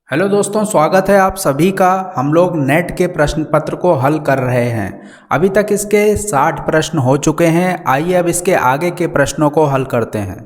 Hello दोस्तों, स्वागत है आप सभी का। हम लोग नेट के प्रश्न पत्र को हल कर रहे हैं। अभी तक इसके 60 प्रश्न हो चुके हैं। आइए अब इसके आगे के प्रश्नों को हल करते हैं।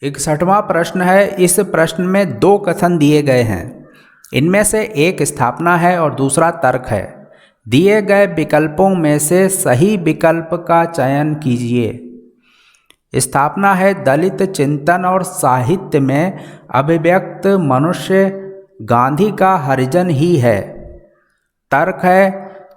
61वां प्रश्न है। इस प्रश्न में दो कथन दिए गए हैं। इनमें से एक स्थापना है और दूसरा तर्क है। दिए गए विकल्पों में से सही विकल्प का चयन कीजिए। स्थापना है, दलित चिंतन और साहित्य में अभिव्यक्त मनुष्य गांधी का हरिजन ही है। तर्क है,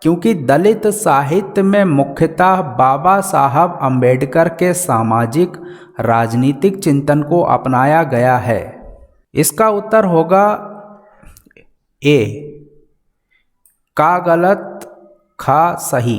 क्योंकि दलित साहित्य में मुख्यतः बाबा साहब अम्बेडकर के सामाजिक राजनीतिक चिंतन को अपनाया गया है। इसका उत्तर होगा ए, का गलत, खा सही।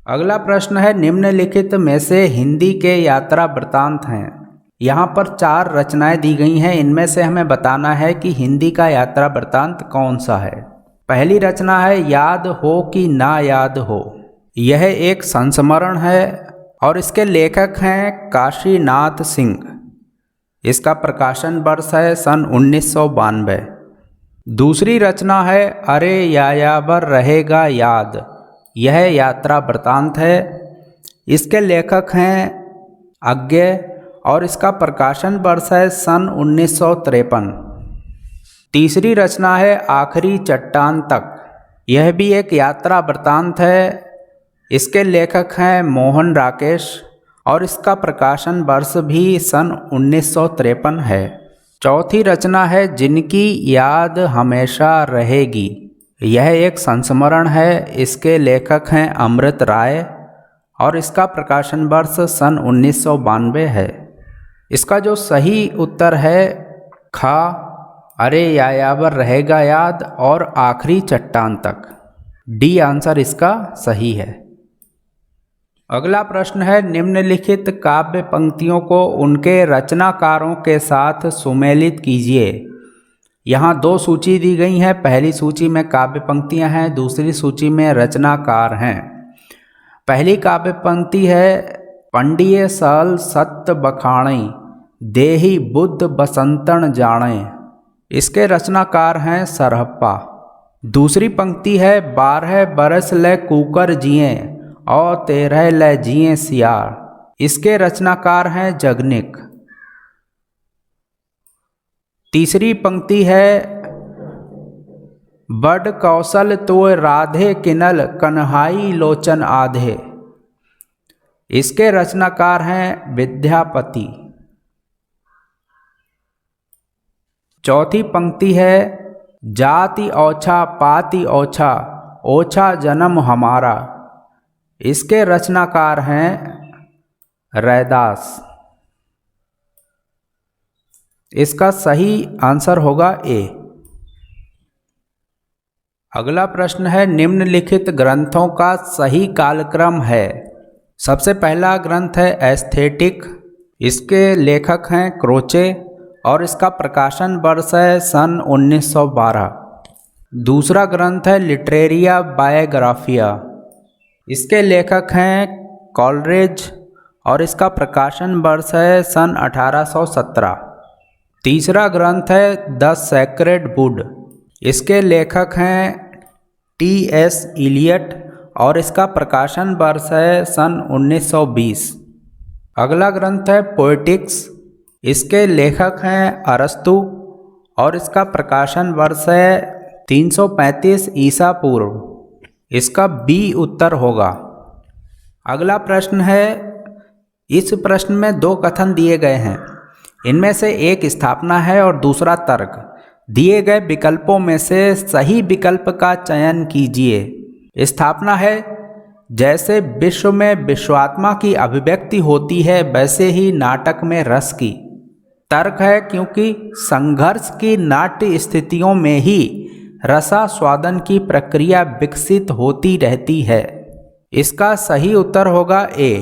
अगला प्रश्न है, निम्नलिखित में से हिंदी के यात्रा वृत्तांत हैं। यहाँ पर 4 रचनाएं दी गई हैं। इनमें से हमें बताना है कि हिंदी का यात्रा वृत्तांत कौन सा है। पहली रचना है, याद हो कि ना याद हो। यह एक संस्मरण है और इसके लेखक हैं काशीनाथ सिंह। इसका प्रकाशन वर्ष है सन 1992। दूसरी रचना है, अरे यायावर रहेगा याद। यह यात्रा वृत्तांत है। इसके लेखक हैं अज्ञे और इसका प्रकाशन वर्ष है सन 1953। तीसरी रचना है, आखिरी चट्टान तक। यह भी एक यात्रा वृत्तांत है। इसके लेखक हैं मोहन राकेश और इसका प्रकाशन वर्ष भी सन 1953 है। चौथी रचना है, जिनकी याद हमेशा रहेगी। यह एक संस्मरण है। इसके लेखक हैं अमृत राय और इसका प्रकाशन वर्ष सन 1992 है। इसका जो सही उत्तर है, खा, अरे यायावर रहेगा याद और आखिरी चट्टान तक। डी आंसर इसका सही है। अगला प्रश्न है, निम्नलिखित काव्य पंक्तियों को उनके रचनाकारों के साथ सुमेलित कीजिए। यहाँ 2 सूची दी गई हैं। पहली सूची में काव्य पंक्तियाँ हैं, दूसरी सूची में रचनाकार हैं। पहली काव्य पंक्ति है, पंडिये सल सत्य बखाणे, देही बुद्ध बसंतन जाने। इसके रचनाकार हैं सरहप्पा। दूसरी पंक्ति है, 12 बरस ले कूकर जिए और 13 ले जिए सियार। इसके रचनाकार हैं जगनिक। तीसरी पंक्ति है, बड कौशल तो राधे किनल कन्हाई लोचन आधे। इसके रचनाकार हैं विद्यापति। चौथी पंक्ति है, जाति ओछा पाति ओछा, ओछा जन्म हमारा। इसके रचनाकार हैं रैदास। इसका सही आंसर होगा ए। अगला प्रश्न है, निम्नलिखित ग्रंथों का सही कालक्रम है। सबसे पहला ग्रंथ है एस्थेटिक। इसके लेखक हैं क्रोचे और इसका प्रकाशन वर्ष है सन 1912। दूसरा ग्रंथ है लिटरेरिया बायोग्राफिया। इसके लेखक हैं कॉलरेज और इसका प्रकाशन वर्ष है सन 1817। तीसरा ग्रंथ है द सेक्रेड वुड। इसके लेखक हैं T.S. इलियट और इसका प्रकाशन वर्ष है सन 1920। अगला ग्रंथ है पोएटिक्स। इसके लेखक हैं अरस्तु और इसका प्रकाशन वर्ष है 335 ईसा पूर्व। इसका बी उत्तर होगा। अगला प्रश्न है, इस प्रश्न में 2 कथन दिए गए हैं। इनमें से एक स्थापना है और दूसरा तर्क। दिए गए विकल्पों में से सही विकल्प का चयन कीजिए। स्थापना है, जैसे विश्व में विश्वात्मा की अभिव्यक्ति होती है वैसे ही नाटक में रस की। तर्क है, क्योंकि संघर्ष की नाट्य स्थितियों में ही रसास्वादन की प्रक्रिया विकसित होती रहती है। इसका सही उत्तर होगा ए,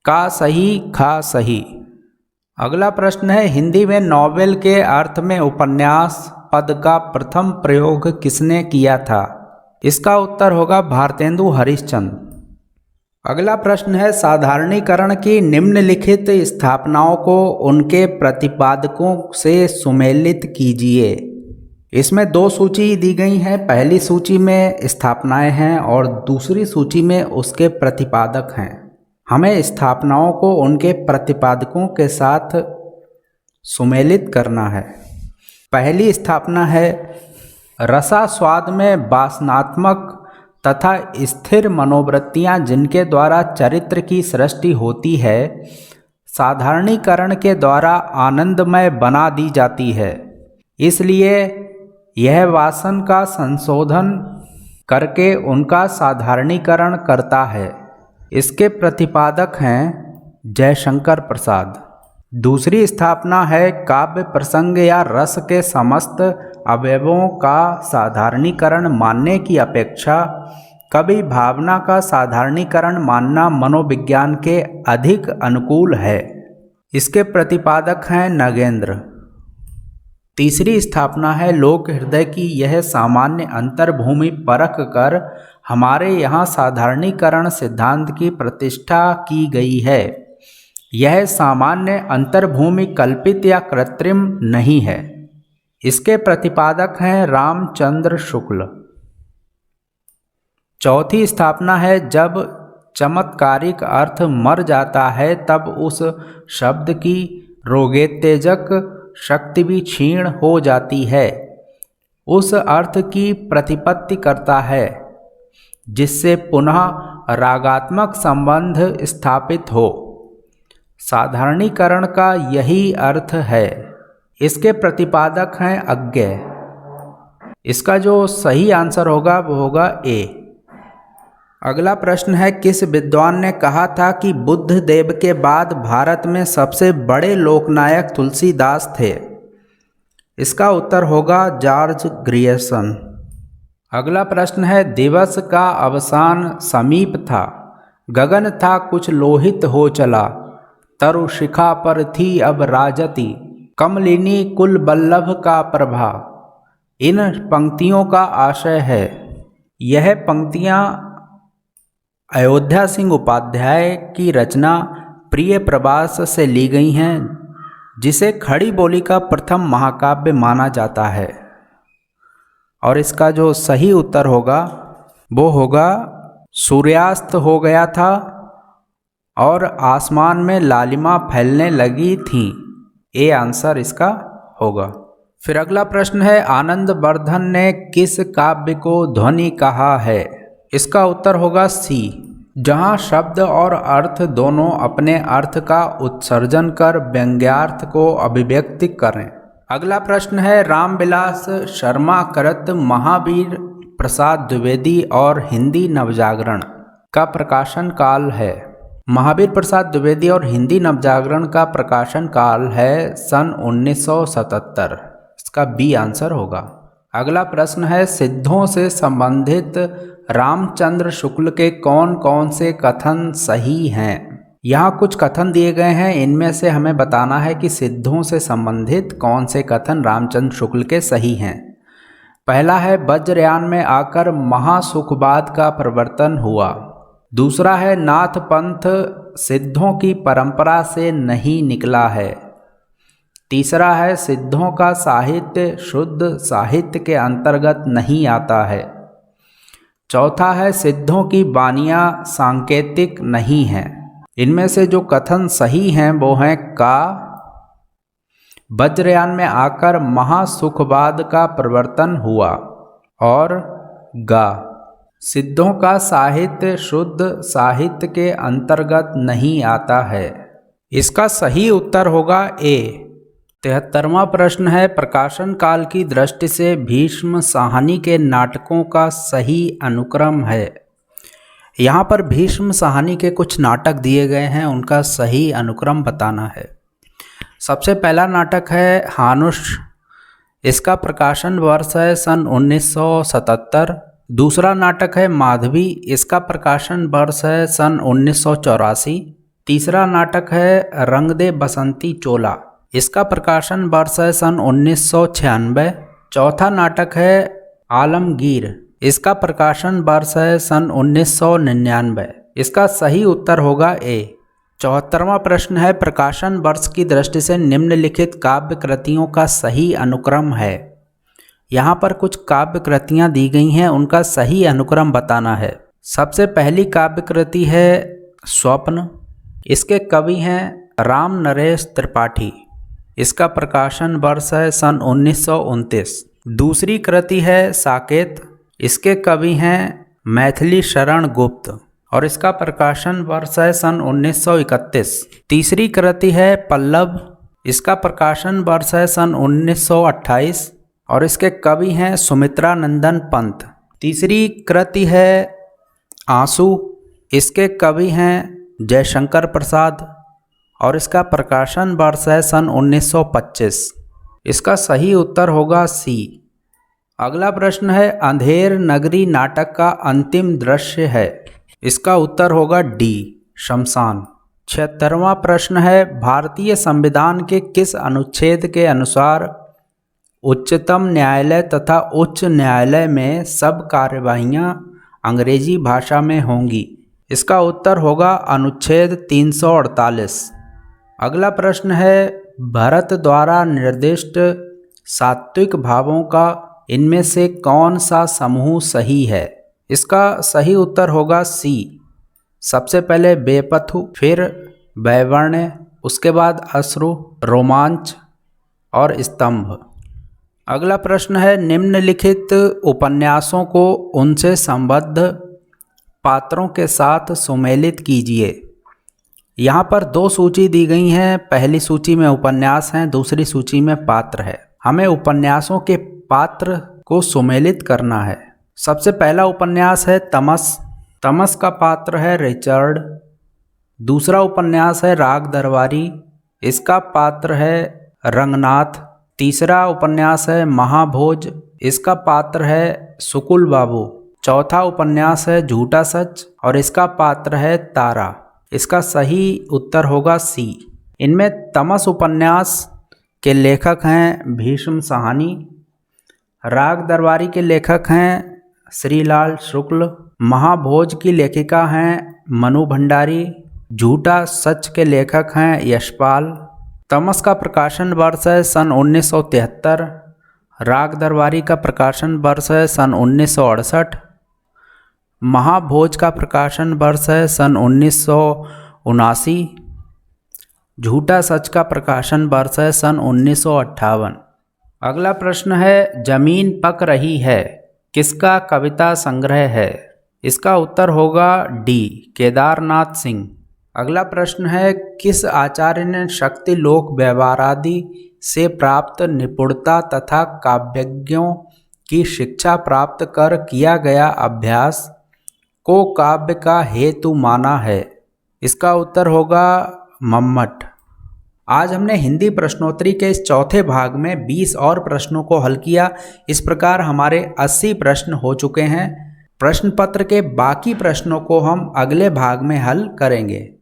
का सही, खा सही। अगला प्रश्न है, हिंदी में नॉवेल के अर्थ में उपन्यास पद का प्रथम प्रयोग किसने किया था? इसका उत्तर होगा भारतेंदु हरिश्चंद्र। अगला प्रश्न है, साधारणीकरण की निम्नलिखित स्थापनाओं को उनके प्रतिपादकों से सुमेलित कीजिए। इसमें दो सूची दी गई हैं। पहली सूची में स्थापनाएं हैं और दूसरी सूची में उसके प्रतिपादक हैं। हमें स्थापनाओं को उनके प्रतिपादकों के साथ सुमेलित करना है। पहली स्थापना है, रसास्वाद में वासनात्मक तथा स्थिर मनोवृत्तियां जिनके द्वारा चरित्र की सृष्टि होती है, साधारणीकरण के द्वारा आनंदमय बना दी जाती है। इसलिए यह वासन का संशोधन करके उनका साधारणीकरण करता है। इसके प्रतिपादक हैं जयशंकर प्रसाद। दूसरी स्थापना है, काव्य प्रसंग या रस के समस्त अवयवों का साधारणीकरण मानने की अपेक्षा कवि भावना का साधारणीकरण मानना मनोविज्ञान के अधिक अनुकूल है। इसके प्रतिपादक हैं नगेंद्र। तीसरी स्थापना है, लोक हृदय की यह सामान्य अंतर्भूमि परख कर हमारे यहाँ साधारणीकरण सिद्धांत की प्रतिष्ठा की गई है। यह सामान्य अंतर्भूमि कल्पित या कृत्रिम नहीं है। इसके प्रतिपादक हैं रामचंद्र शुक्ल। चौथी स्थापना है, जब चमत्कारिक अर्थ मर जाता है तब उस शब्द की रोगोत्तेजक शक्ति भी क्षीण हो जाती है। उस अर्थ की प्रतिपत्ति करता है जिससे पुनः रागात्मक संबंध स्थापित हो। साधारणीकरण का यही अर्थ है। इसके प्रतिपादक हैं अज्ञेय। इसका जो सही आंसर होगा वो होगा ए। अगला प्रश्न है, किस विद्वान ने कहा था कि बुद्ध देव के बाद भारत में सबसे बड़े लोकनायक तुलसीदास थे? इसका उत्तर होगा जॉर्ज ग्रियर्सन। अगला प्रश्न है, दिवस का अवसान समीप था, गगन था कुछ लोहित हो चला, तरु शिखा पर थी अब राजती, कमलिनी कुल बल्लभ का प्रभा। इन पंक्तियों का आशय है, यह पंक्तियाँ अयोध्या सिंह उपाध्याय की रचना प्रिय प्रवास से ली गई हैं, जिसे खड़ी बोली का प्रथम महाकाव्य माना जाता है। और इसका जो सही उत्तर होगा वो होगा, सूर्यास्त हो गया था और आसमान में लालिमा फैलने लगी थी। ए आंसर इसका होगा। फिर अगला प्रश्न है, आनंद वर्धन ने किस काव्य को ध्वनि कहा है? इसका उत्तर होगा सी, जहाँ शब्द और अर्थ दोनों अपने अर्थ का उत्सर्जन कर व्यंग्यार्थ को अभिव्यक्ति करें। अगला प्रश्न है, रामविलास शर्मा कृत महावीर प्रसाद द्विवेदी और हिंदी नवजागरण का प्रकाशन काल है। महावीर प्रसाद द्विवेदी और हिंदी नवजागरण का प्रकाशन काल है सन 1977। इसका बी आंसर होगा। अगला प्रश्न है, सिद्धों से संबंधित रामचंद्र शुक्ल के कौन कौन से कथन सही हैं? यहाँ कुछ कथन दिए गए हैं, इनमें से हमें बताना है कि सिद्धों से संबंधित कौन से कथन रामचंद्र शुक्ल के सही हैं। पहला है, वज्रयान में आकर महासुखवाद का प्रवर्तन हुआ। दूसरा है, नाथ पंथ सिद्धों की परंपरा से नहीं निकला है। तीसरा है, सिद्धों का साहित्य शुद्ध साहित्य के अंतर्गत नहीं आता है। चौथा है, सिद्धों की वानियाँ सांकेतिक नहीं हैं। इनमें से जो कथन सही हैं वो हैं का, वज्रयान में आकर महासुखवाद का प्रवर्तन हुआ, और गा, सिद्धों का साहित्य शुद्ध साहित्य के अंतर्गत नहीं आता है। इसका सही उत्तर होगा ए। 73वां प्रश्न है, प्रकाशन काल की दृष्टि से भीष्म साहनी के नाटकों का सही अनुक्रम है। यहाँ पर भीष्म साहनी के कुछ नाटक दिए गए हैं, उनका सही अनुक्रम बताना है। सबसे पहला नाटक है हानुष। इसका प्रकाशन वर्ष है सन 1977। दूसरा नाटक है माधवी। इसका प्रकाशन वर्ष है सन 1984। तीसरा नाटक है रंग दे बसंती चोला। इसका प्रकाशन वर्ष है सन 1996। चौथा नाटक है आलमगीर। इसका प्रकाशन वर्ष है सन 1999। इसका सही उत्तर होगा ए। 74वां प्रश्न है, प्रकाशन वर्ष की दृष्टि से निम्नलिखित काव्य कृतियों का सही अनुक्रम है। यहाँ पर कुछ काव्य कृतियाँ दी गई हैं, उनका सही अनुक्रम बताना है। सबसे पहली काव्य कृति है स्वप्न। इसके कवि हैं राम नरेश त्रिपाठी। इसका प्रकाशन वर्ष है सन 1929। दूसरी कृति है साकेत। इसके कवि हैं मैथिली शरण गुप्त और इसका प्रकाशन वर्ष है सन 1931। तीसरी कृति है पल्लव। इसका प्रकाशन वर्ष है सन 1928 और इसके कवि हैं सुमित्रा नंदन पंत। तीसरी कृति है आंसू। इसके कवि हैं जयशंकर प्रसाद और इसका प्रकाशन वर्ष है सन 1925। इसका सही उत्तर होगा सी। अगला प्रश्न है अंधेर नगरी नाटक का अंतिम दृश्य है। इसका उत्तर होगा डी शमशान। 76वां प्रश्न है भारतीय संविधान के किस अनुच्छेद के अनुसार उच्चतम न्यायालय तथा उच्च न्यायालय में सब कार्यवाहियां अंग्रेजी भाषा में होंगी। इसका उत्तर होगा अनुच्छेद 348। अगला प्रश्न है भरत द्वारा निर्दिष्ट सात्विक भावों का इनमें से कौन सा समूह सही है। इसका सही उत्तर होगा सी। सबसे पहले बेपथु, फिर वैवर्ण्य, उसके बाद अश्रु, रोमांच और स्तंभ। अगला प्रश्न है निम्नलिखित उपन्यासों को उनसे संबद्ध पात्रों के साथ सुमेलित कीजिए। यहाँ पर दो सूची दी गई हैं। पहली सूची में उपन्यास हैं, दूसरी सूची में पात्र है। हमें उपन्यासों के पात्र को सुमेलित करना है। सबसे पहला उपन्यास है तमस। तमस का पात्र है रिचर्ड। दूसरा उपन्यास है राग दरबारी। इसका पात्र है रंगनाथ। तीसरा उपन्यास है महाभोज। इसका पात्र है सुकुल बाबू। चौथा उपन्यास है झूठा सच और इसका पात्र है तारा। इसका सही उत्तर होगा सी। इनमें तमस उपन्यास के लेखक हैं भीष्म साहनी। राग दरबारी के लेखक हैं श्रीलाल शुक्ल। महाभोज की लेखिका हैं मनु भंडारी। झूठा सच के लेखक हैं यशपाल। तमस का प्रकाशन वर्ष है सन 1973। राग दरबारी का प्रकाशन वर्ष है सन 1968। महाभोज का प्रकाशन वर्ष है सन 1979। झूठा सच का प्रकाशन वर्ष है सन 1958। अगला प्रश्न है जमीन पक रही है किसका कविता संग्रह है। इसका उत्तर होगा डी केदारनाथ सिंह। अगला प्रश्न है किस आचार्य ने शक्ति लोक व्यवहारादि से प्राप्त निपुणता तथा काव्यज्ञों की शिक्षा प्राप्त कर किया गया अभ्यास को काव्य का हेतु माना है। इसका उत्तर होगा मम्मट। आज हमने हिंदी प्रश्नोत्तरी के इस चौथे भाग में 20 और प्रश्नों को हल किया। इस प्रकार हमारे 80 प्रश्न हो चुके हैं। प्रश्न पत्र के बाकी प्रश्नों को हम अगले भाग में हल करेंगे।